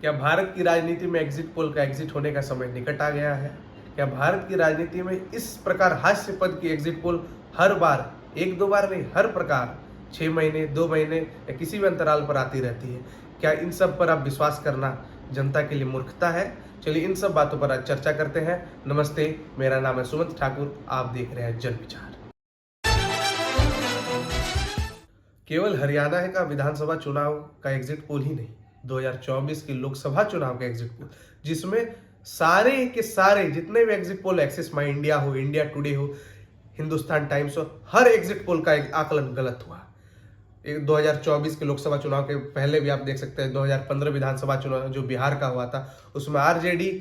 क्या भारत की राजनीति में एग्जिट पोल का एग्जिट होने का समय निकट आ गया है? क्या भारत की राजनीति में इस प्रकार हास्यास्पद की एग्जिट पोल हर बार, एक दो बार नहीं, हर प्रकार 6 महीने, 2 महीने या किसी भी अंतराल पर आती रहती है? क्या इन सब पर आप विश्वास करना जनता के लिए मूर्खता है? चलिए इन सब बातों पर आज चर्चा करते हैं। नमस्ते, मेरा नाम है सुमंत ठाकुर, आप देख रहे हैं जन विचार। केवल हरियाणा का विधानसभा चुनाव का एग्जिट पोल ही नहीं, 2024 के लोकसभा चुनाव का एग्जिट पोल, जिसमें सारे के सारे जितने भी एग्जिट पोल, एक्सिस माई इंडिया हो, इंडिया टुडे हो, हिंदुस्तान टाइम्स हो, हर एग्जिट पोल का एक आकलन गलत हुआ। 2024 के लोकसभा चुनाव के पहले भी आप देख सकते हैं 2015 विधानसभा चुनाव जो बिहार का हुआ था, उसमें आरजेडी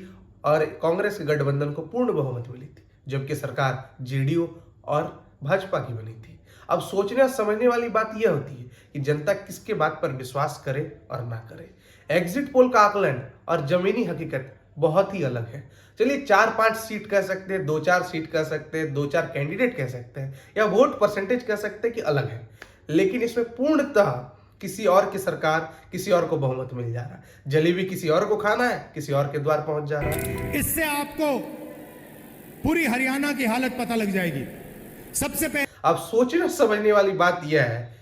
और कांग्रेस के गठबंधन को पूर्ण बहुमत मिली थी, जबकि सरकार जेडीयू और भाजपा की बनी थी। अब सोचने और समझने वाली बात यह होती है कि जनता किसके बात पर विश्वास करे और ना करे। एग्जिट पोल का आकलन और जमीनी हकीकत बहुत ही अलग है। चलिए 4-5 सीट कह सकते हैं, 2-4 सीट कह सकते हैं, 2-4 कैंडिडेट कह सकते हैं, या वोट परसेंटेज कह सकते हैं कि अलग है, लेकिन इसमें पूर्णतः किसी और की सरकार, किसी और को बहुमत मिल जा रहा है। जलेबी किसी और को खाना है, किसी और के द्वार पहुंच जा रहा है। इससे आपको पूरी हरियाणा की हालत पता लग जाएगी। सबसे पहले अब सोचने और समझने वाली बात यह है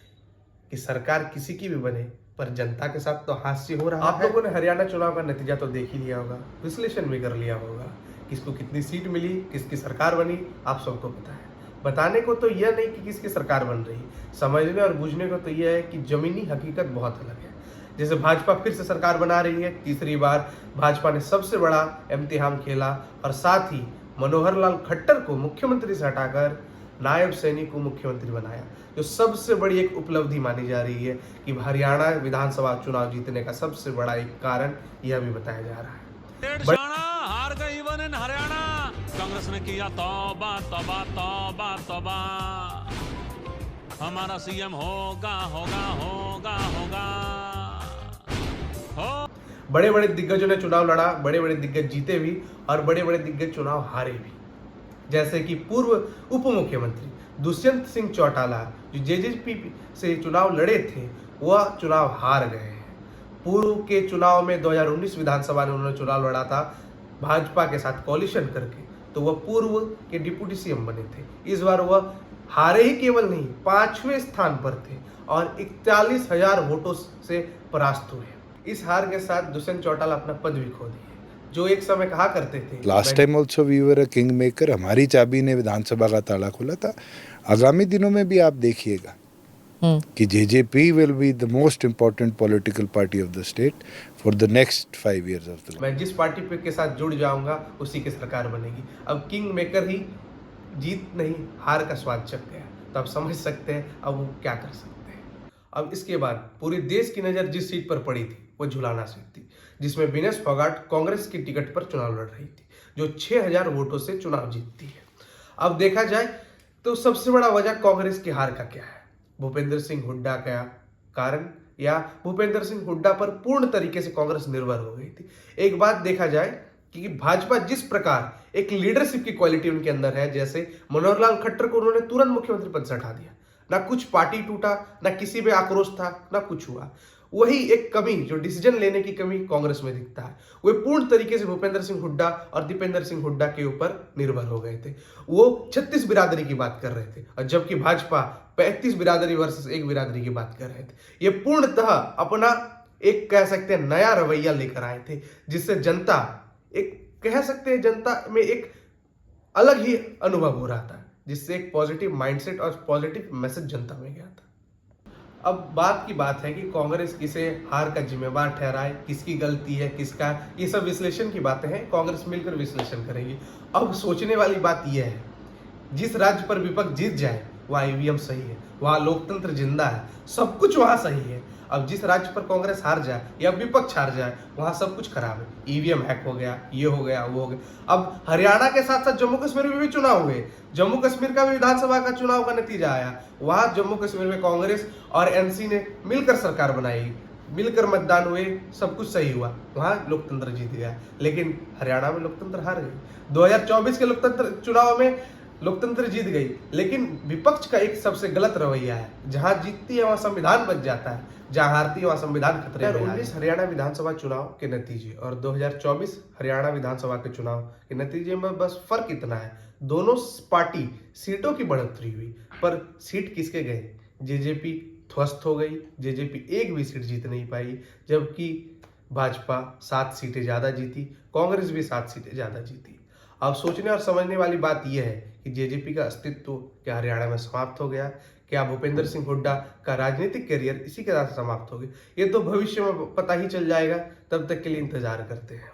कि सरकार किसी की भी बने, पर जनता के साथ तो हास्य हो रहा है। आप लोगों ने हरियाणा चुनाव का नतीजा तो देख ही लिया होगा, विश्लेषण भी कर लिया होगा, किसको कितनी सीट मिली, किसकी सरकार बनी, आप सबको पता है। बताने को तो यह नहीं कि किसकी सरकार बन रही, समझने और बूझने को तो यह है कि जमीनी हकीकत बहुत अलग है। जैसे भाजपा फिर से सरकार बना रही है, तीसरी बार भाजपा ने सबसे बड़ा इम्तिहान खेला और साथ ही मनोहर लाल खट्टर को मुख्यमंत्री से हटाकर नायब सैनी को मुख्यमंत्री बनाया, जो सबसे बड़ी एक उपलब्धि मानी जा रही है कि हरियाणा विधानसभा चुनाव जीतने का सबसे बड़ा एक कारण यह भी बताया जा रहा है। हार गई इवन इन हरियाणा। कांग्रेस ने किया तौबा तौबा तौबा तौबा, हमारा सीएम होगा होगा होगा होगा हो। बड़े बड़े दिग्गजों ने चुनाव लड़ा, बड़े बड़े दिग्गज जीते भी और बड़े बड़े दिग्गज चुनाव हारे भी। जैसे कि पूर्व उप मुख्यमंत्री दुष्यंत सिंह चौटाला जो जेजेपी से चुनाव लड़े थे, वह चुनाव हार गए हैं। पूर्व के चुनाव में 2019 विधानसभा में उन्होंने चुनाव लड़ा था भाजपा के साथ कोalition करके, तो वह पूर्व के डिप्टी सीएम बने थे। इस बार वह हारे ही केवल नहीं, 5वें स्थान पर थे और 41,000 वोटों से परास्त हुए। इस हार के साथ दुष्यंत चौटाला अपना पद भी खो दिए, जो एक समय कहा करते थे last time also we were a king maker, हमारी चाबी ने विधानसभा का ताला खोला था। आगामी दिनों में भी आप देखिएगा कि JJP will be the most important political party of the state for the next 5 years of the. मैं जिस पार्टी पे के साथ जुड़ जाऊंगा उसी की सरकार बनेगी। अब किंग मेकर ही जीत नहीं, हार का स्वाद चख गया, तो आप समझ सकते हैं अब वो क्या कर सकते हैं। अब इसके बाद पूरे देश की नज़र जिस सीट पर पड़ी थी वो झुलाना सीट थी, जिसमें विनेश फोगाट कांग्रेस की टिकट पर चुनाव लड़ रही थी, जो 6,000 वोटों से चुनाव जीतती है। अब देखा जाए तो सबसे बड़ा वजह कांग्रेस की हार का क्या है? भूपेंद्र सिंह हुड्डा का कारण, या भूपेंद्र सिंह हुड्डा पर पूर्ण तरीके से कांग्रेस निर्भर हो गई थी। एक बात देखा जाए कि भाजपा जिस प्रकार एक लीडरशिप की क्वालिटी उनके अंदर है, जैसे मनोहर लाल खट्टर को उन्होंने तुरंत मुख्यमंत्री पद से हटा दिया, ना कुछ पार्टी टूटा, ना किसी पे आक्रोश था, ना कुछ हुआ। वही एक कमी, जो डिसीजन लेने की कमी कांग्रेस में दिखता है, वे पूर्ण तरीके से भूपेंद्र सिंह हुड्डा और दीपेंद्र सिंह हुड्डा के ऊपर निर्भर हो गए थे। वो 36 बिरादरी की बात कर रहे थे, और जबकि भाजपा 35 बिरादरी वर्सेस 1 बिरादरी की बात कर रहे थे। ये पूर्णतः अपना एक कह सकते हैं नया रवैया लेकर आए थे, जिससे जनता एक कह सकते हैं जनता में एक अलग ही अनुभव हो रहा था, जिससे एक पॉजिटिव माइंडसेट और पॉजिटिव मैसेज जनता में गया था। अब बात की बात है कि कांग्रेस किसे हार का जिम्मेवार ठहराए, किसकी गलती है, किसका, ये सब विश्लेषण की बातें हैं, कांग्रेस मिलकर विश्लेषण करेगी। अब सोचने वाली बात यह है, जिस राज्य पर विपक्ष जीत जाए वहाँ ईवीएम सही है, वहाँ लोकतंत्र जिंदा है, सब कुछ वहाँ सही है। अब जिस राज्य पर कांग्रेस हार जाए या विपक्ष हार जाए, वहाँ सब कुछ खराब है, ईवीएम हैक हो गया, ये हो गया, वो हो गया। अब हरियाणा के साथ साथ जम्मू कश्मीर में भी चुनाव हुए, जम्मू कश्मीर का भी विधानसभा का चुनाव का नतीजा आया, वहाँ जम्मू कश्मीर में कांग्रेस और एनसी ने मिलकर सरकार बनाई, मिलकर मतदान हुए, सब कुछ सही हुआ, वहाँ लोकतंत्र जीत गया। लेकिन हरियाणा में लोकतंत्र हार गई। 2024 के लोकतंत्र चुनाव में लोकतंत्र जीत गई, लेकिन विपक्ष का एक सबसे गलत रवैया है, जहां जीतती है वहां संविधान बच जाता है, जहां हारती है वहां संविधान खतरे में। 2019 हरियाणा विधानसभा चुनाव के नतीजे और 2024 हरियाणा विधानसभा के चुनाव के नतीजे में बस फर्क इतना है, दोनों पार्टी सीटों की बढ़ोतरी हुई, पर सीट किसके गए? जेजेपी ध्वस्त हो गई, जेजेपी एक भी सीट जीत नहीं पाई, जबकि भाजपा 7 सीटें ज्यादा जीती, कांग्रेस भी 7 सीटें ज्यादा जीती। अब सोचने और समझने वाली बात यह है कि जेजेपी का अस्तित्व क्या हरियाणा में समाप्त हो गया? क्या भूपेंद्र सिंह हुड्डा का राजनीतिक करियर इसी के साथ समाप्त हो गया? ये तो भविष्य में पता ही चल जाएगा, तब तक के लिए इंतजार करते हैं।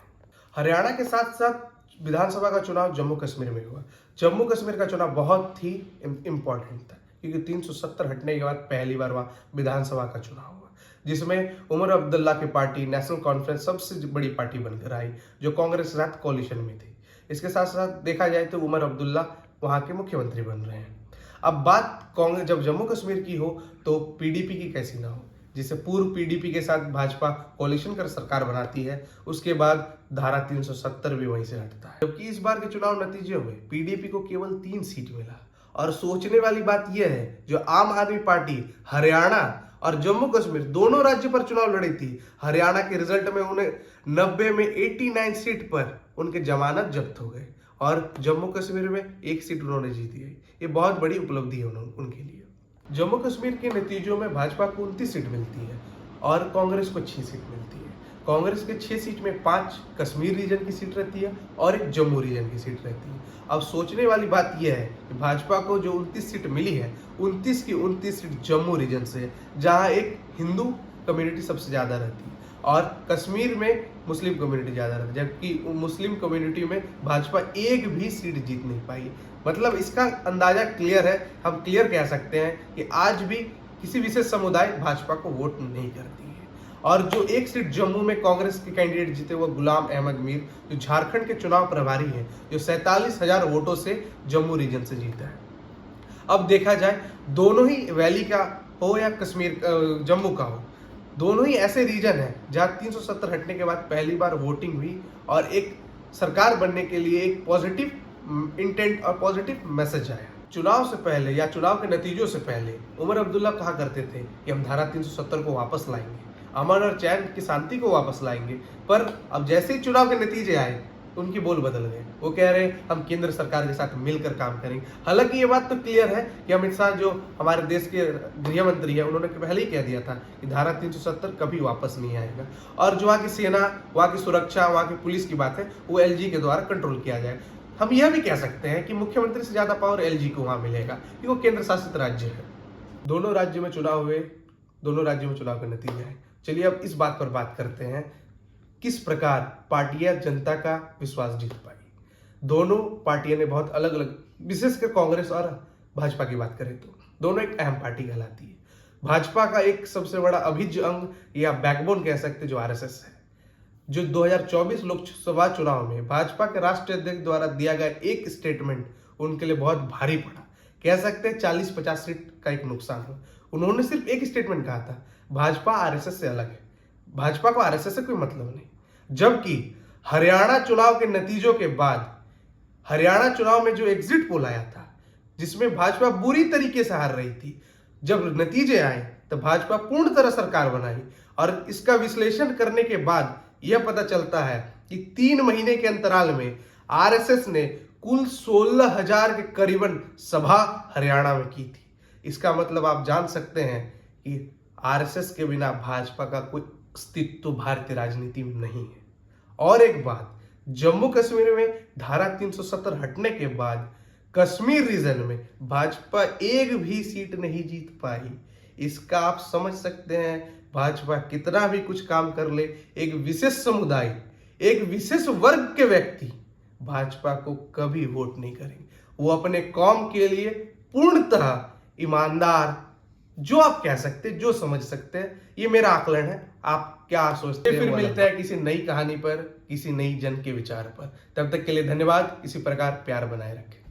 हरियाणा के साथ साथ विधानसभा का चुनाव जम्मू कश्मीर में हुआ। जम्मू कश्मीर का चुनाव बहुत ही इम्पोर्टेंट था, क्योंकि 370 हटने के बाद पहली बार वहाँ विधानसभा का चुनाव हुआ, जिसमें उमर अब्दुल्ला की पार्टी नेशनल कॉन्फ्रेंस सबसे बड़ी पार्टी बनकर आई, जो कांग्रेस के साथ कोलिशन में थी। इसके साथ साथ देखा जाए तो उमर अब्दुल्ला वहाँ के मुख्यमंत्री बन रहे हैं। अब बात कांग्रेस जब जम्मू कश्मीर की हो तो पीडीपी की कैसी ना हो, जिसे पूर्व पीडीपी के साथ भाजपा कोलिशन कर सरकार बनाती है, उसके बाद धारा 370 भी वहीं से हटता है। जबकि इस बार के चुनाव नतीजों में पीडीपी को केवल 3 सीट मिला। और सोचने वाली बात यह है, जो आम आदमी पार्टी हरियाणा और जम्मू कश्मीर दोनों राज्य पर चुनाव लड़ी थी, हरियाणा के रिजल्ट में उन्हें 90 में 89 सीट पर उनके जमानत जब्त हो गए और जम्मू कश्मीर में 1 सीट उन्होंने जीती है। ये बहुत बड़ी उपलब्धि है उनके लिए। जम्मू कश्मीर के नतीजों में भाजपा को 29 सीट मिलती है और कांग्रेस को 6 सीट मिलती है। कांग्रेस के 6 सीट में 5 कश्मीर रीजन की सीट रहती है और 1 जम्मू रीजन की सीट रहती है। अब सोचने वाली बात यह है कि भाजपा को जो 29 सीट मिली है, 29 की 29 सीट जम्मू रीजन से, जहां एक हिंदू कम्युनिटी सबसे ज्यादा रहती है और कश्मीर में मुस्लिम कम्युनिटी ज्यादा रहती है, जबकि मुस्लिम कम्युनिटी में भाजपा एक भी सीट जीत नहीं पाई। मतलब इसका अंदाजा क्लियर है, हम क्लियर कह सकते हैं कि आज भी किसी विशेष समुदाय भाजपा को वोट नहीं करती है। और जो 1 सीट जम्मू में कांग्रेस के कैंडिडेट जीते वो गुलाम अहमद मीर, जो झारखंड के चुनाव प्रभारी हैं, जो 47,000 वोटों से जम्मू रीजन से जीता है। अब देखा जाए, दोनों ही वैली का हो या कश्मीर जम्मू का हो, दोनों ही ऐसे रीजन है जहां 370 हटने के बाद पहली बार वोटिंग हुई और एक सरकार बनने के लिए एक पॉजिटिव इंटेंट और पॉजिटिव मैसेज आया। चुनाव से पहले या चुनाव के नतीजों से पहले उमर अब्दुल्ला कहा करते थे कि हम धारा 370 को वापस लाएंगे, अमन और चैन की शांति को वापस लाएंगे, पर अब जैसे ही चुनाव के नतीजे आए उनकी बोल बदल गए। वो कह रहे हम केंद्र सरकार के साथ मिलकर काम करेंगे। हालांकि ये बात तो क्लियर है कि अमित शाह जो हमारे देश के गृह मंत्री है, उन्होंने पहले ही कह दिया था कि धारा 370 कभी वापस नहीं आएगा और जो वहाँ की सेना, वहाँ की सुरक्षा, वहाँ की पुलिस की बात है वो एलजी के द्वारा कंट्रोल किया जाए। हम यह भी कह सकते हैं कि मुख्यमंत्री से ज्यादा पावर एलजी को वहां मिलेगा, क्योंकि वो केंद्र शासित राज्य है। दोनों राज्यों में चुनाव हुए, दोनों राज्यों में चुनाव के नतीजे आए। चलिए अब इस बात पर बात करते हैं, किस प्रकार पार्टियां जनता का विश्वास जीत पाई। दोनों पार्टियां ने बहुत अलग अलग, विशेषकर कांग्रेस और भाजपा की बात करें तो दोनों एक अहम पार्टी कहलाती है। भाजपा का एक सबसे बड़ा अभिज्य अंग या बैकबोन कह सकते जो आरएसएस है, जो 2024 लोकसभा चुनाव में भाजपा के राष्ट्रीय अध्यक्ष द्वारा दिया गया एक स्टेटमेंट उनके लिए बहुत भारी पड़ा। कह सकते हैं 40-50 सीट का एक नुकसान हो। उन्होंने सिर्फ एक स्टेटमेंट कहा था, भाजपा आरएसएस से अलग है, भाजपा को आरएसएस से कोई मतलब नहीं। जबकि हरियाणा चुनाव के नतीजों के बाद हरियाणा चुनाव में जो एग्जिट पोल आया था, जिसमें भाजपा बुरी तरीके से हार रही थी, जब नतीजे आए तो भाजपा पूर्ण तरह सरकार बनाई और इसका विश्लेषण करने के बाद यह पता चलता है कि 3 महीने के अंतराल में आरएसएस ने कुल 16,000 के करीबन सभा हरियाणा में की थी। इसका मतलब आप जान सकते हैं कि आरएसएस के बिना भाजपा का कोई अस्तित्व भारतीय राजनीति में नहीं है। और एक बात, जम्मू कश्मीर में धारा 370 हटने के बाद कश्मीर रीजन में भाजपा एक भी सीट नहीं जीत पाई। इसका आप समझ सकते हैं भाजपा कितना भी कुछ काम कर ले, एक विशेष समुदाय, एक विशेष वर्ग के व्यक्ति भाजपा को कभी वोट नहीं करेंगे। वो अपने कौम के लिए पूर्णतः ईमानदार, जो आप कह सकते, जो समझ सकते हैं, ये मेरा आकलन है। आप क्या सोचते हैं? फिर मिलते हैं किसी नई कहानी पर, किसी नई जन के विचार पर। तब तक के लिए धन्यवाद। इसी प्रकार प्यार बनाए रखें।